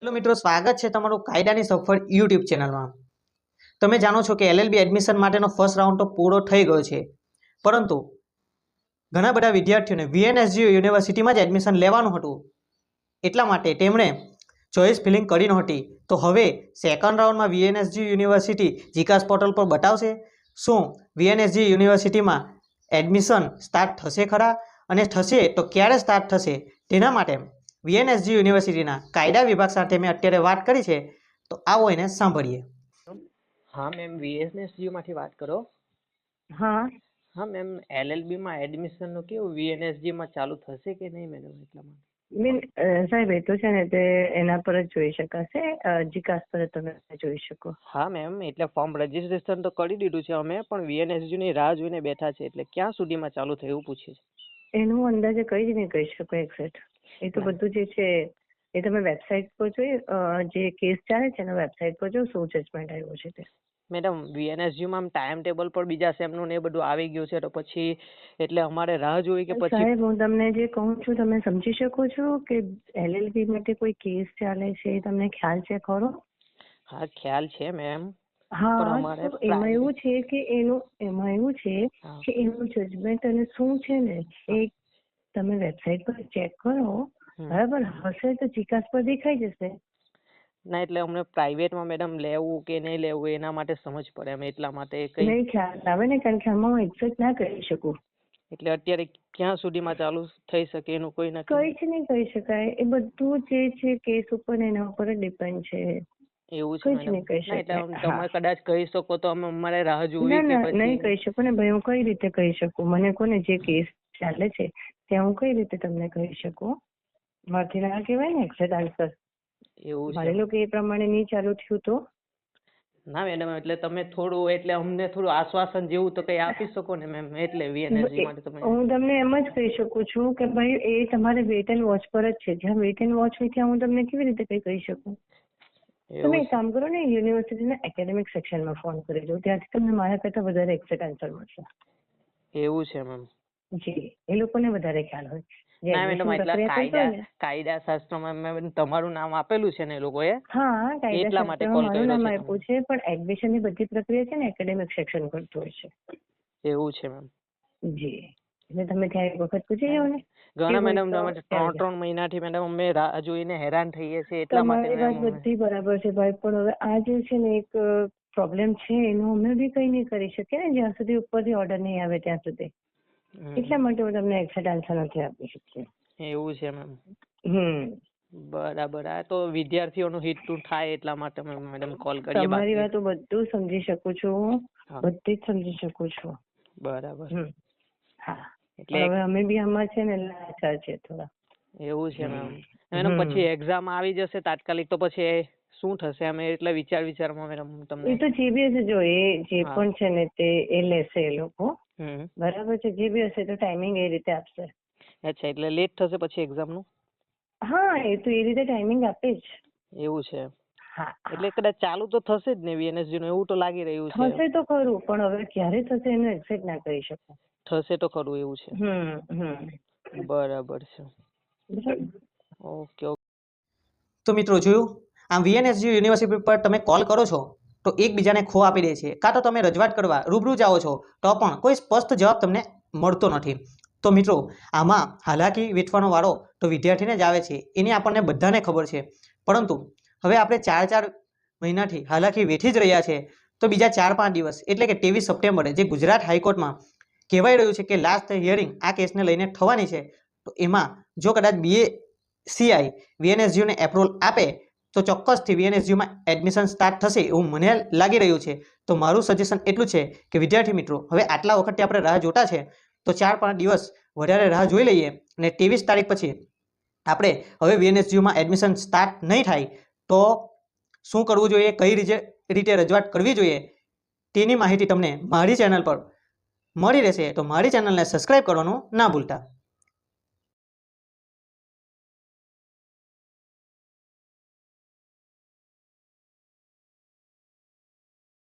Hello મિત્રો, સ્વાગત છે તમારું કાયદાની સફળ યુટ્યુબ ચેનલમાં। તમે જાણો છો કે એલએલબી એડમિશન માટેનો ફર્સ્ટ રાઉન્ડ તો પૂરો થઈ ગયો છે, પરંતુ ઘણા બધા વિદ્યાર્થીઓને વીએનએસજી યુનિવર્સિટીમાં જ એડમિશન લેવાનું હતું, એટલા માટે તેમણે ચોઇસ ફિલિંગ કરી નહોતી। તો હવે સેકન્ડ રાઉન્ડમાં વીએનએસજી યુનિવર્સિટી જીકાસ પોર્ટલ પર બતાવશે શું વીએનએસજી યુનિવર્સિટીમાં એડમિશન સ્ટાર્ટ થશે ખરા, અને થશે તો ક્યારે સ્ટાર્ટ થશે તેના માટે વીએનએસજી યુનિવર્સિટીના કાયદા વિભાગ સાથે મેં અત્યારે વાત કરી છે, તો આવો એને સાંભળીએ। હા મેમ, વીએનએસયુ માંથી વાત કરો? હા હા મેમ, એલએલબી માં એડમિશન નું કેવું વીએનએસજી માં ચાલુ થશે કે નહીં મેડમ? એટલા માટે મીન સાહેબ એ તો છે ને તે એના પર જ જોઈ શકાશે, જીકાસ પર જ તમે જોઈ શકો। હા મેમ, એટલે ફોર્મ રજીસ્ટ્રેશન તો કરી દીધું છે અમે, પણ વીએનએસયુ ની રાહ જોઈને બેઠા છે, એટલે ક્યાં સુધીમાં ચાલુ થયું એવું પૂછે છે। એનું અંદાજે કઈ જ નહીં કહી શકો એક્ઝેક્ટ, એ તો બધું જે છે એ તમે વેબસાઇટ પર જોઈ, જે કેસ ચાલે છે એના વેબસાઇટ પર જો શું જજમેન્ટ આવ્યું છે તે। મેડમ વીએનએસયુ માં ટાઈમ ટેબલ પર બીજા સેમનું ને એ બધું આવી ગયું છે, તો પછી એટલે અમારે રાહ જોઈ કે પછી? સાહેબ હું તમને જે કહું છું તમે સમજી શકો છો કે એલએલબી માટે કોઈ કેસ ચાલે છે, તમને ખ્યાલ છે ખરો? હા ખ્યાલ છે મેમ। હા, તો એમાં એવું છે કે એનું જજમેન્ટ અને શું છે ને એ તમે વેબસાઇટ પર ચેક કરો, બરાબર? હશે તો જીકાસ પર દેખાઈ જશે। ના એટલે અમને પ્રાઇવેટમાં મેડમ લેવું કે નહીં લેવું એના માટે સમજ પડે એમ, એટલા માટે કઈ નહીં ખ્યાલ આવે ને, કારણ કે આમાં હું એક્ઝેક્ટ ના કહી શકું। એટલે અત્યારે ક્યાં સુધીમાં ચાલુ થઈ શકે એનું કોઈ નક્કી? કઈ જ નહીં કહી શકાય, એ બધું જે છે કેસ ઉપર એના ઉપર જ ડિપેન્ડ છે। એવું છે કઈ જ નહીં કહી મેડમ? એટલે શકાય। તમે કદાચ કહી શકો તો અમારે રાહ જોવી ના કે ના નહીં કહી પછી? શકો ને ભાઈ, હું કઈ રીતે કહી શકું? મને કોને જે કેસ ચાલે છે ત્યાં હું કઈ રીતે તમને કહી શકું? મારથી ના કહેવાય ને એક્ઝેક્ટ આન્સર। એવું છે? માની લો કે એ પ્રમાણે નહીં ચાલુ થયું તો? ના મેડમ, એટલે તમે થોડું એટલે અમને થોડું આશ્વાસન જેવું તો કઈ આપી શકો ને મેમ, એટલે વીએનએસજી માટે તમે? હું તમને એમ જ કહી શકું છું કે ભાઈ એ તમારે વેટ એન્ડ વોચ પર જ છે, જ્યાં વેટ એન્ડ વોચ હોય ત્યાં હું તમને કેવી રીતે કઈ કહી શકું? તમે એક કામ કરો ને, યુનિવર્સિટીના એકેડેમિક સેક્શનમાં ફોન કરી દો, ત્યાંથી તમને મારા કરતા વધારે એક્ઝેક્ટ આન્સર મળશે। એવું છે મેમ? જી, એ લોકોને વધારે ખ્યાલ હોય। ના મેડમ, એટલે કાયદા શાસ્ત્રમાં મેમ તમારું નામ આપેલું છે ને એ લોકોએ? હા, કાયદા એટલા માટે શાસ્ત્રમાં કોલ મારું કર્યો નામ છે આપ્યું છે, પણ એડમિશનની બધી પ્રક્રિયા છે ને એકેડેમિક સેક્શન કરતું હોય છે। એવું છે મેમ? જી, એટલે તમે ત્યાં એક વખત પૂછી જાઓ ને। ઘણા મેડમ 3 મહિનાથી મેડમ અમે રાહ જોઈને હેરાન થઈએ છીએ, એટલા માટે તમારી વાત બધી બરાબર છે ભાઈ, પણ હવે આ જે છે ને એક પ્રોબ્લેમ છે એનું અમે બી કઈ નહીં કરી શકીએ ને જ્યાં સુધી ઉપરથી ઓર્ડર નહીં આવે ત્યાં સુધી। એટલા માટે હું તમને એક્ઝેક્ટ આન્સર નથી આપી શકતી। એવું છે મેમ? બરાબર। આ તો વિદ્યાર્થીઓનું હિત થાય એટલા માટે મેડમ કોલ કરીએ। તમારી વાત હું બધું સમજી શકું છું, બધી જ સમજી શકું છું। બરાબર। હા, એટલે હવે અમે બી આમાં છે ને લાચાર છે થોડા। એવું છે મેમ? મેડમ પછી એક્ઝામ આવી જશે તાત્કાલિક, તો પછી શું થશે? અમે એટલે વિચારમાં મેડમ તમને એ તો જે બી હશે, જો એ જે પણ છે ને તે એ લેશે એ લોકો, બરાબર છે? જે બી હશે તો ટાઈમિંગ એ રીતે આપશે। અચ્છા, એટલે લેટ થશે પછી એક્ઝામ નું? હા, એ તો એ રીતે ટાઈમિંગ આપે જ। એવું છે? હા, એટલે કદાચ ચાલુ તો થશે જ ને વીએનએસજી નું, એવું તો લાગી રહ્યું છે। થશે તો ખરું, પણ હવે ક્યારે થશે એનું એક્ઝેક્ટ ના કહી શકું। થશે તો ખરું એવું છે? બરાબર છે। Okay okay. તો મિત્રો જોયું, આમ વીએનએસજી યુનિવર્સિટી પર તમે કોલ કરો છો તો એકબીજાને ખો આપી દે છે, કાં તો તમે રજૂઆત કરવા રૂબરૂ જાઓ છો તો પણ કોઈ સ્પષ્ટ જવાબ તમને મળતો નથી। તો મિત્રો આમાં હાલાકી વેઠવાનો વાળો તો વિદ્યાર્થીને જ આવે છે, એની આપણને બધાને ખબર છે, પરંતુ હવે આપણે 4 મહિનાથી હાલાકી વેઠી જ રહ્યા છે, તો બીજા 4-5 દિવસ એટલે કે 23 સપ્ટેમ્બરે જે ગુજરાત હાઈકોર્ટમાં કહેવાય રહ્યું છે કે લાસ્ટ હિયરિંગ આ કેસને લઈને થવાની છે, તો એમાં જો કદાચ બીએસીઆઈ વીએનએસજીયુને એપ્રુવલ આપે તો ચોક્કસથી વીએનએસજીયુમાં એડમિશન સ્ટાર્ટ થશે એવું મને લાગી રહ્યું છે। તો મારું સજેશન એટલું છે કે વિદ્યાર્થી મિત્રો હવે આટલા વખતથી આપણે રાહ જોતા છે, તો 4-5 દિવસ વધારે રાહ જોઈ લઈએ, અને 23 તારીખ પછી આપણે હવે વીએનએસજીયુમાં એડમિશન સ્ટાર્ટ નહીં થાય તો શું કરવું જોઈએ, કઈ રીતે રજૂઆત કરવી જોઈએ, તેની માહિતી તમને મારી ચેનલ પર મળી રહેશે। તો મારી ચેનલને સબસ્ક્રાઈબ કરવાનું ના ભૂલતા।